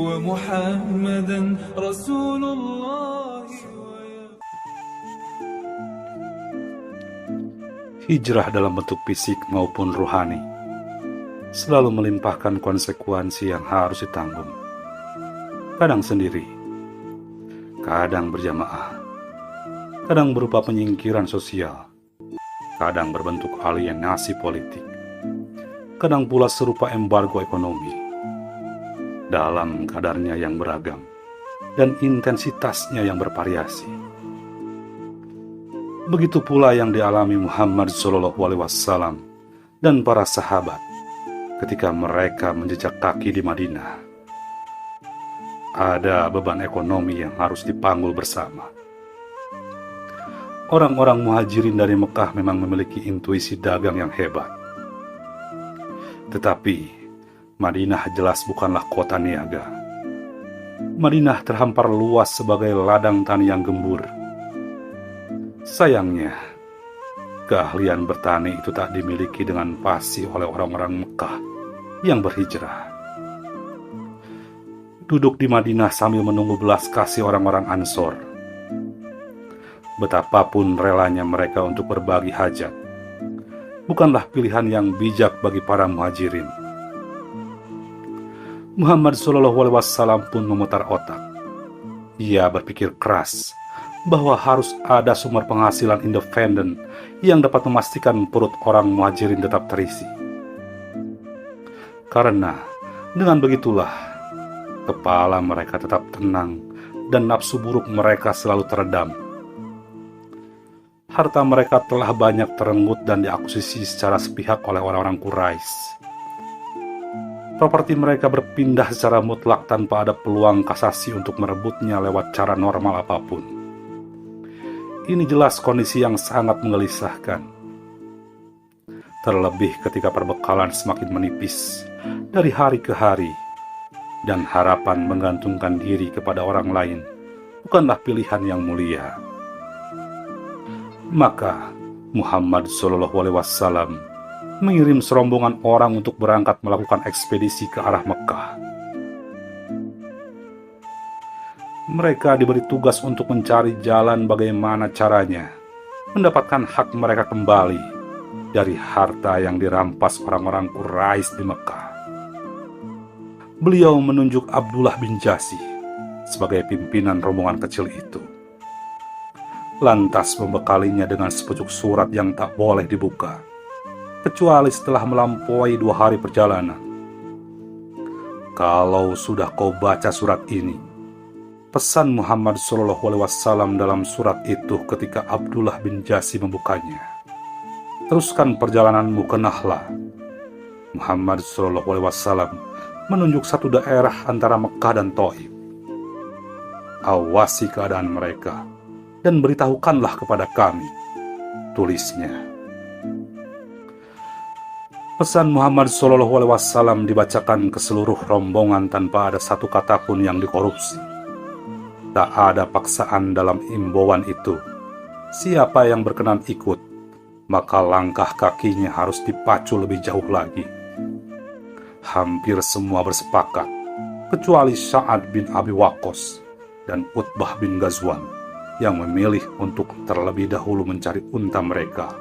ومحمدا رسول الله. Hijrah dalam bentuk fisik maupun ruhani selalu melimpahkan konsekuensi yang harus ditanggung. Kadang sendiri, kadang berjamaah, kadang berupa penyingkiran sosial, kadang berbentuk alienasi politik, kadang pula serupa embargo ekonomi. Dalam kadarnya yang beragam dan intensitasnya yang bervariasi. Begitu pula yang dialami Muhammad SAW dan para sahabat ketika mereka menjejak kaki di Madinah. Ada beban ekonomi yang harus dipanggul bersama. Orang-orang muhajirin dari Mekah memang memiliki intuisi dagang yang hebat. Tetapi Madinah jelas bukanlah kota niaga. Madinah terhampar luas sebagai ladang tani yang gembur. Sayangnya, keahlian bertani itu tak dimiliki dengan pasti oleh orang-orang Mekah yang berhijrah. Duduk di Madinah sambil menunggu belas kasih orang-orang Ansor. Betapapun relanya mereka untuk berbagi hajat, bukanlah pilihan yang bijak bagi para muhajirin. Muhammad SAW pun memutar otak. Ia berpikir keras bahwa harus ada sumber penghasilan independen yang dapat memastikan perut orang muhajirin tetap terisi. Karena dengan begitulah, kepala mereka tetap tenang dan nafsu buruk mereka selalu teredam. Harta mereka telah banyak terenggut dan diakuisisi secara sepihak oleh orang-orang Quraisy. Properti mereka berpindah secara mutlak tanpa ada peluang kasasi untuk merebutnya lewat cara normal apapun. Ini jelas kondisi yang sangat menggelisahkan. Terlebih ketika perbekalan semakin menipis dari hari ke hari, dan harapan menggantungkan diri kepada orang lain bukanlah pilihan yang mulia. Maka Muhammad SAW mengirim serombongan orang untuk berangkat melakukan ekspedisi ke arah Mekah. Mereka diberi tugas untuk mencari jalan bagaimana caranya mendapatkan hak mereka kembali dari harta yang dirampas orang-orang Quraisy di Mekah. Beliau menunjuk Abdullah bin Jasih sebagai pimpinan rombongan kecil itu. Lantas membekalinya dengan sepucuk surat yang tak boleh dibuka, kecuali setelah melampaui 2 hari perjalanan. Kalau sudah kau baca surat ini, pesan Muhammad SAW dalam surat itu ketika Abdullah bin Jasih membukanya, teruskan perjalananmu ke Nahla. Muhammad SAW menunjuk satu daerah antara Mekah dan Thaif. Awasi keadaan mereka dan beritahukanlah kepada kami, tulisnya. Pesan Muhammad SAW dibacakan ke seluruh rombongan tanpa ada satu kata pun yang dikorupsi. Tak ada paksaan dalam imbauan itu. Siapa yang berkenan ikut, maka langkah kakinya harus dipacu lebih jauh lagi. Hampir semua bersepakat, kecuali Sa'ad bin Abi Waqqas dan Utbah bin Ghazwan yang memilih untuk terlebih dahulu mencari unta mereka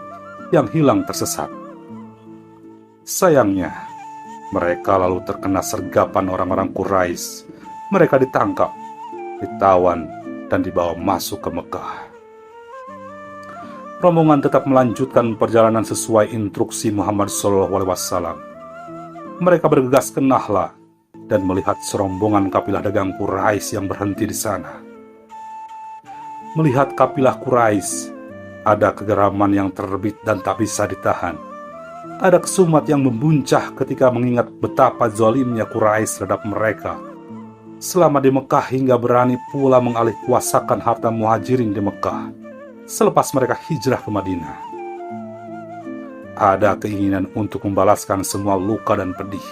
yang hilang tersesat. Sayangnya, mereka lalu terkena sergapan orang-orang Quraisy. Mereka ditangkap, ditawan, dan dibawa masuk ke Mekah. Rombongan tetap melanjutkan perjalanan sesuai instruksi Muhammad SAW. Mereka bergegas ke Nahla dan melihat serombongan kapilah dagang Quraisy yang berhenti di sana. Melihat kapilah Quraisy, ada kegeraman yang terbit dan tak bisa ditahan. Ada kesumat yang membuncah ketika mengingat betapa zalimnya Quraisy terhadap mereka selama di Mekah hingga berani pula mengalihkuasakan harta muhajirin di Mekah selepas mereka hijrah ke Madinah. Ada keinginan untuk membalaskan semua luka dan pedih.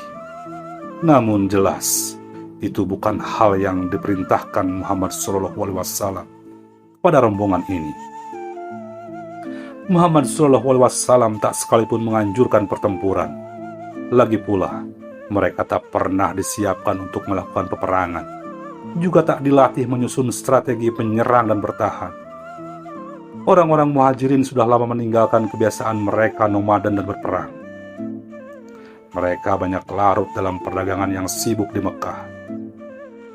Namun jelas, itu bukan hal yang diperintahkan Muhammad SAW pada rombongan ini. Muhammad SAW tak sekalipun menganjurkan pertempuran. Lagi pula, Mereka tak pernah disiapkan untuk melakukan peperangan, juga tak dilatih menyusun strategi penyerang dan bertahan. Orang-orang Muhajirin sudah lama meninggalkan kebiasaan mereka nomaden dan berperang. Mereka banyak larut dalam perdagangan yang sibuk di Mekah.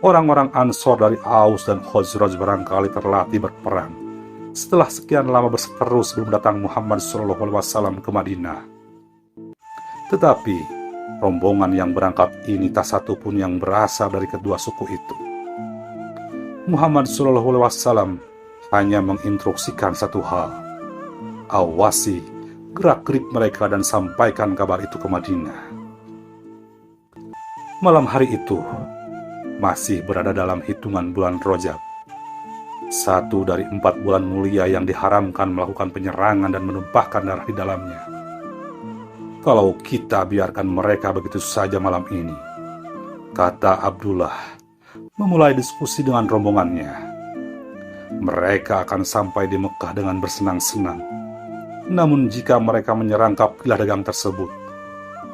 Orang-orang Ansor dari Aus dan Khazraj barangkali terlatih berperang setelah sekian lama berseteru sebelum datang Muhammad SAW ke Madinah. Tetapi rombongan yang berangkat ini tak satu pun yang berasal dari kedua suku itu. Muhammad SAW hanya menginstruksikan satu hal: awasi gerak-gerik mereka dan sampaikan kabar itu ke Madinah. Malam hari itu masih berada dalam hitungan bulan Rajab, satu dari 4 bulan mulia yang diharamkan melakukan penyerangan dan menumpahkan darah di dalamnya. Kalau kita biarkan mereka begitu saja malam ini, kata Abdullah, memulai diskusi dengan rombongannya, mereka akan sampai di Mekah dengan bersenang-senang. Namun jika mereka menyerang kafilah dagang tersebut,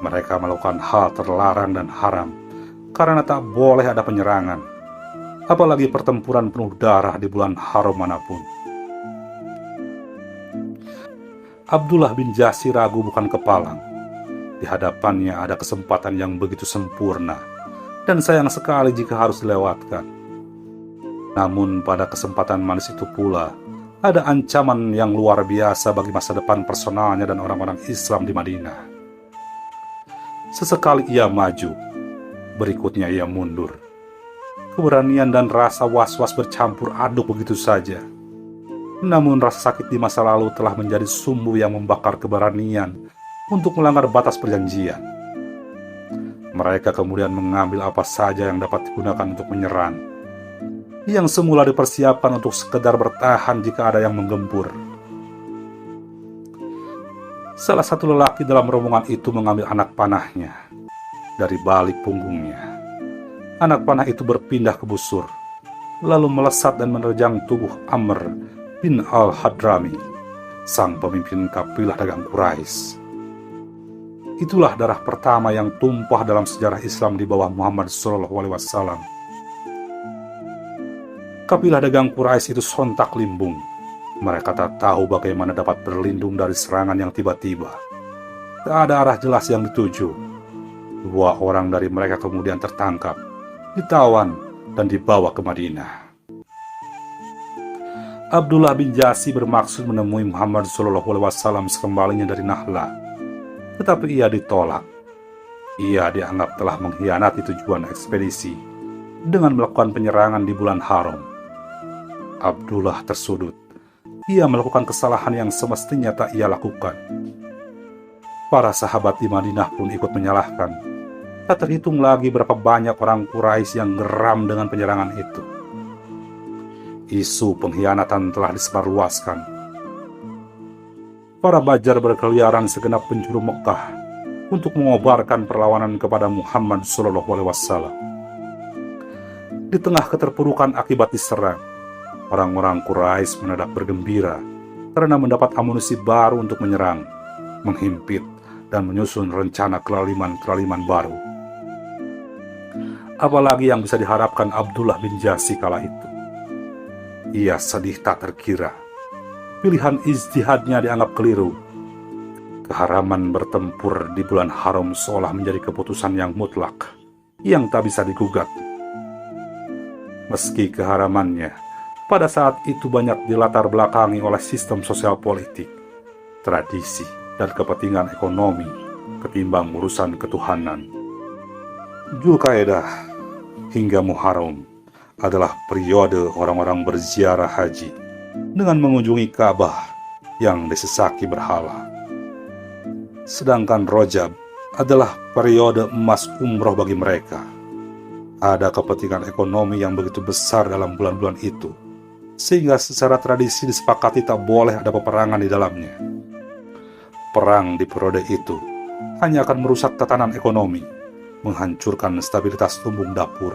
mereka melakukan hal terlarang dan haram, karena tak boleh ada penyerangan, apalagi pertempuran penuh darah di bulan haram manapun. Abdullah bin Jasi ragu bukan kepalang. Di hadapannya ada kesempatan yang begitu sempurna, dan sayang sekali jika harus dilewatkan. Namun pada kesempatan manis itu pula, ada ancaman yang luar biasa bagi masa depan personalnya dan orang-orang Islam di Madinah. Sesekali ia maju, berikutnya ia mundur. Keberanian dan rasa was-was bercampur aduk begitu saja. Namun rasa sakit di masa lalu telah menjadi sumbu yang membakar keberanian untuk melanggar batas perjanjian. Mereka kemudian mengambil apa saja yang dapat digunakan untuk menyerang, yang semula dipersiapkan untuk sekedar bertahan jika ada yang menggempur. Salah satu lelaki dalam rombongan itu mengambil anak panahnya dari balik punggungnya. Anak panah itu berpindah ke busur, lalu melesat dan menerjang tubuh Amr bin al-Hadrami, sang pemimpin kafilah dagang Quraisy. Itulah darah pertama yang tumpah dalam sejarah Islam di bawah Muhammad SAW. Kafilah dagang Quraisy itu sontak limbung. Mereka tak tahu bagaimana dapat berlindung dari serangan yang tiba-tiba. Tak ada arah jelas yang dituju. 2 orang dari mereka kemudian tertangkap, ditawan, dan dibawa ke Madinah. Abdullah bin Jasi bermaksud menemui Muhammad SAW sekembalinya dari Nahla, tetapi ia ditolak. Ia dianggap telah mengkhianati tujuan ekspedisi dengan melakukan penyerangan di bulan haram. Abdullah tersudut. Ia melakukan kesalahan yang semestinya tak ia lakukan. Para sahabat di Madinah pun ikut menyalahkan. Tak terhitung lagi berapa banyak orang Quraisy yang geram dengan penyerangan itu. Isu pengkhianatan telah disebarluaskan. Para bajar berkeliaran segenap penjuru Mekah untuk mengobarkan perlawanan kepada Muhammad SAW. Di tengah keterpurukan akibat diserang, orang-orang Quraisy mendadak bergembira karena mendapat amunisi baru untuk menyerang, menghimpit, dan menyusun rencana kelaliman-kelaliman baru. Apalagi yang bisa diharapkan Abdullah bin Jasi kala itu. Ia sedih tak terkira. Pilihan ijtihadnya dianggap keliru. Keharaman bertempur di bulan haram seolah menjadi keputusan yang mutlak, yang tak bisa digugat. Meski keharamannya pada saat itu banyak dilatar belakangi oleh sistem sosial politik, tradisi, dan kepentingan ekonomi ketimbang urusan ketuhanan. Dzulqa'dah hingga Muharram adalah periode orang-orang berziarah haji dengan mengunjungi Ka'bah yang disesaki berhala. Sedangkan Rajab adalah periode emas umroh bagi mereka. Ada kepentingan ekonomi yang begitu besar dalam bulan-bulan itu, sehingga secara tradisi disepakati tak boleh ada peperangan di dalamnya. Perang di periode itu hanya akan merusak tatanan ekonomi, menghancurkan stabilitas lumbung dapur,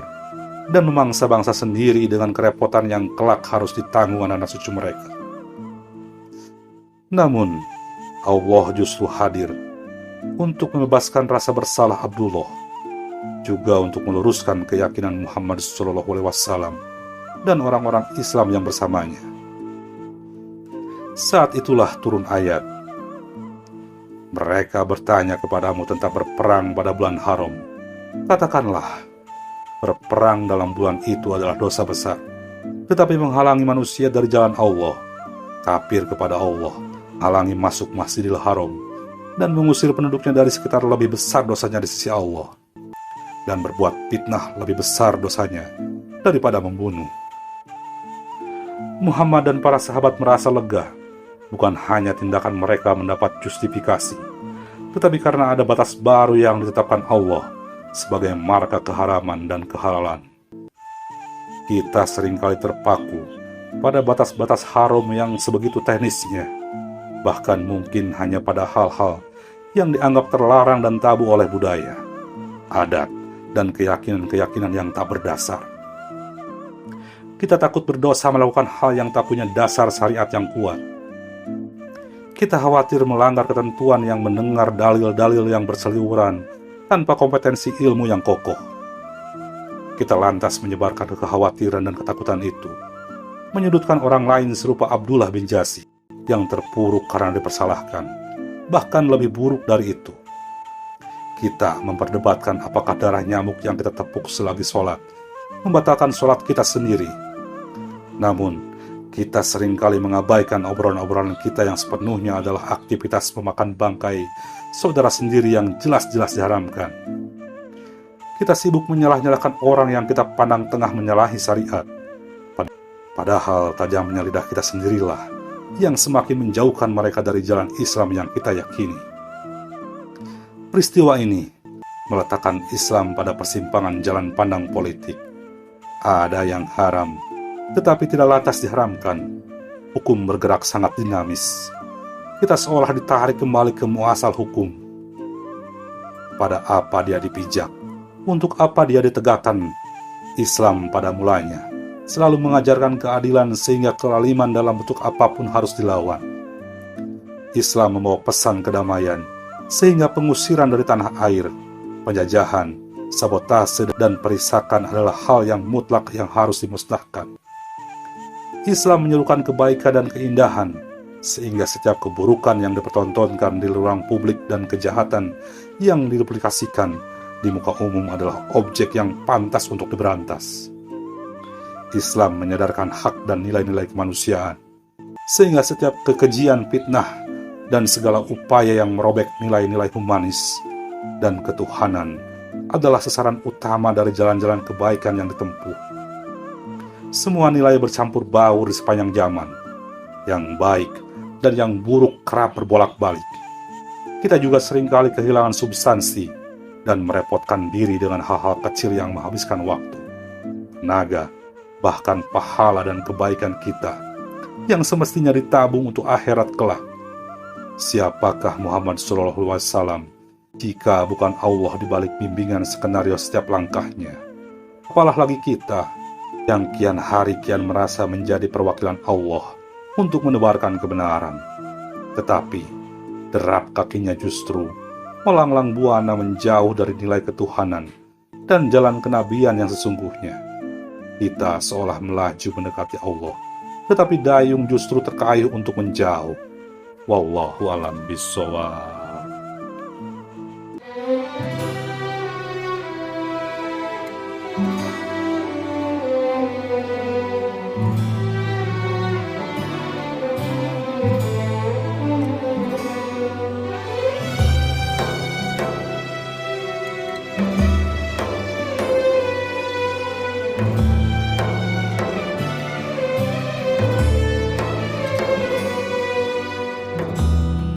dan memangsa bangsa sendiri dengan kerepotan yang kelak harus ditanggung anak-anak cucu mereka. Namun, Allah justru hadir untuk membebaskan rasa bersalah Abdullah juga untuk meluruskan keyakinan Muhammad SAW dan orang-orang Islam yang bersamanya. Saat itulah turun ayat, "Mereka bertanya kepadamu tentang berperang pada bulan haram. Katakanlah, berperang dalam bulan itu adalah dosa besar, tetapi menghalangi manusia dari jalan Allah, kafir kepada Allah, halangi masuk Masjidil Haram, dan mengusir penduduknya dari sekitar lebih besar dosanya di sisi Allah, dan berbuat fitnah lebih besar dosanya daripada membunuh." Muhammad dan para sahabat merasa lega, bukan hanya tindakan mereka mendapat justifikasi, tetapi karena ada batas baru yang ditetapkan Allah sebagai marka keharaman dan kehalalan. Kita seringkali terpaku pada batas-batas haram yang sebegitu teknisnya, bahkan mungkin hanya pada hal-hal yang dianggap terlarang dan tabu oleh budaya, adat, dan keyakinan-keyakinan yang tak berdasar. Kita takut berdosa melakukan hal yang tak punya dasar syariat yang kuat. Kita khawatir melanggar ketentuan yang mendengar dalil-dalil yang berseliweran tanpa kompetensi ilmu yang kokoh. Kita lantas menyebarkan kekhawatiran dan ketakutan itu, menyudutkan orang lain serupa Abdullah bin Jasi yang terpuruk karena dipersalahkan. Bahkan lebih buruk dari itu, kita memperdebatkan apakah darah nyamuk yang kita tepuk selagi sholat membatalkan sholat kita sendiri. Namun, kita seringkali mengabaikan obrolan-obrolan kita yang sepenuhnya adalah aktivitas memakan bangkai saudara sendiri yang jelas-jelas diharamkan. Kita sibuk menyalah-nyalahkan orang yang kita pandang tengah menyalahi syariat. Padahal tajamnya lidah kita sendirilah yang semakin menjauhkan mereka dari jalan Islam yang kita yakini. Peristiwa ini meletakkan Islam pada persimpangan jalan pandang politik. Ada yang haram, tetapi tidak lantas diharamkan. Hukum bergerak sangat dinamis. Kita seolah ditarik kembali ke muasal hukum. Pada apa dia dipijak? Untuk apa dia ditegakkan? Islam pada mulanya selalu mengajarkan keadilan sehingga kelaliman dalam bentuk apapun harus dilawan. Islam membawa pesan kedamaian sehingga pengusiran dari tanah air, penjajahan, sabotase, dan perisakan adalah hal yang mutlak yang harus dimusnahkan. Islam menyerukan kebaikan dan keindahan, sehingga setiap keburukan yang dipertontonkan di ruang publik dan kejahatan yang diduplikasikan di muka umum adalah objek yang pantas untuk diberantas. Islam menyadarkan hak dan nilai-nilai kemanusiaan, sehingga setiap kekejian, fitnah, dan segala upaya yang merobek nilai-nilai humanis dan ketuhanan adalah sasaran utama dari jalan-jalan kebaikan yang ditempuh. Semua nilai bercampur baur di sepanjang zaman. Yang baik dan yang buruk kerap berbolak-balik. Kita juga seringkali kehilangan substansi dan merepotkan diri dengan hal-hal kecil yang menghabiskan waktu, tenaga, bahkan pahala dan kebaikan kita yang semestinya ditabung untuk akhirat kelak. Siapakah Muhammad SAW jika bukan Allah di balik bimbingan skenario setiap langkahnya? Apalah lagi kita yang kian hari kian merasa menjadi perwakilan Allah untuk menebarkan kebenaran. Tetapi derap kakinya justru melanglang buana menjauh dari nilai ketuhanan dan jalan kenabian yang sesungguhnya. Kita seolah melaju mendekati Allah, tetapi dayung justru terkayuh untuk menjauh. Wallahu a'lam bishawab.